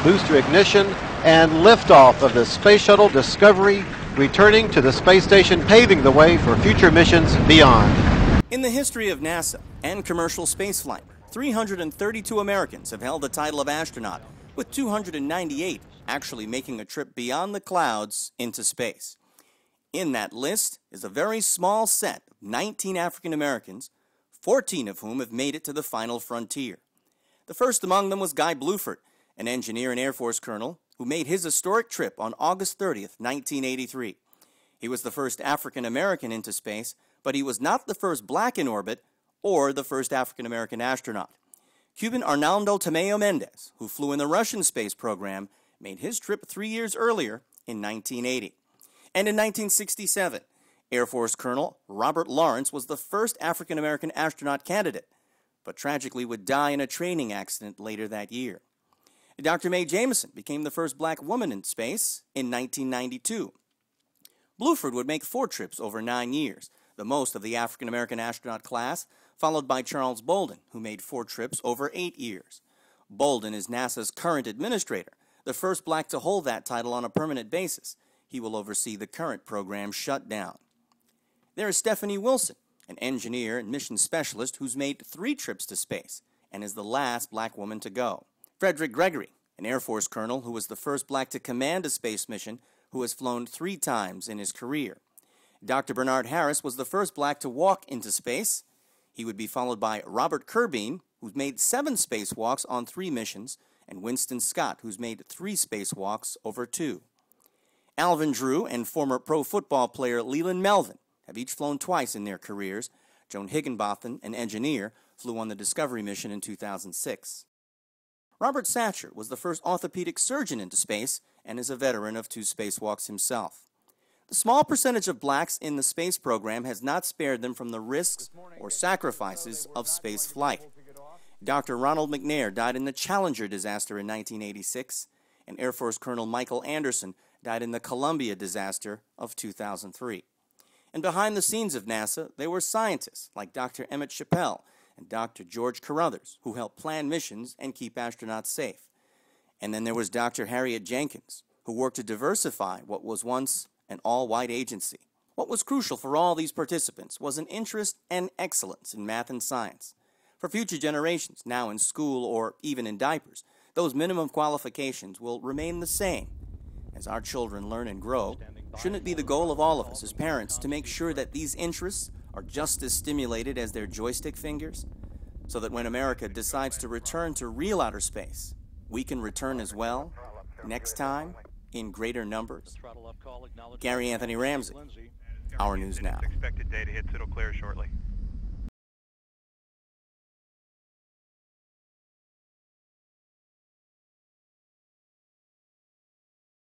booster ignition, and liftoff of the Space Shuttle Discovery, returning to the space station, paving the way for future missions beyond. In the history of NASA and commercial spaceflight, 332 Americans have held the title of astronaut, with 298 actually making a trip beyond the clouds into space. In that list is a very small set of 19 African Americans, 14 of whom have made it to the final frontier. The first among them was Guy Bluford, an engineer and Air Force colonel who made his historic trip on August 30th, 1983. He was the first African American into space, but he was not the first black in orbit or the first African American astronaut. Cuban Arnaldo Tamayo Mendez, who flew in the Russian space program, made his trip 3 years earlier in 1980. And in 1967, Air Force Colonel Robert Lawrence was the first African American astronaut candidate, but tragically would die in a training accident later that year. Dr. Mae Jemison became the first black woman in space in 1992. Bluford would make 4 trips over 9 years, the most of the African American astronaut class, followed by Charles Bolden, who made 4 trips over 8 years. Bolden is NASA's current administrator, the first black to hold that title on a permanent basis. He will oversee the current program shutdown. There is Stephanie Wilson, an engineer and mission specialist who's made 3 trips to space and is the last black woman to go. Frederick Gregory, an Air Force colonel who was the first black to command a space mission, who has flown 3 times in his career. Dr. Bernard Harris was the first black to walk into space. He would be followed by Robert Kerbeen, who's made 7 spacewalks on 3 missions, and Winston Scott, who's made 3 spacewalks over 2. Alvin Drew and former pro football player Leland Melvin have each flown twice in their careers. Joan Higginbotham, an engineer, flew on the Discovery mission in 2006. Robert Satcher was the first orthopedic surgeon into space and is a veteran of 2 spacewalks himself. The small percentage of blacks in the space program has not spared them from the risks or sacrifices of space flight. Dr. Ronald McNair died in the Challenger disaster in 1986, and Air Force Colonel Michael Anderson died in the Columbia disaster of 2003. And behind the scenes of NASA, there were scientists like Dr. Emmett Chappell and Dr. George Carruthers, who helped plan missions and keep astronauts safe. And then there was Dr. Harriet Jenkins, who worked to diversify what was once an all-white agency. What was crucial for all these participants was an interest and excellence in math and science. For future generations, now in school or even in diapers, those minimum qualifications will remain the same. As our children learn and grow, shouldn't it be the goal of all of us as parents to make sure that these interests are just as stimulated as their joystick fingers, so that when America decides to return to real outer space, we can return as well, next time, in greater numbers? Gary Anthony Ramsey, Our News Now. Expected day to hit, so it'll clear shortly.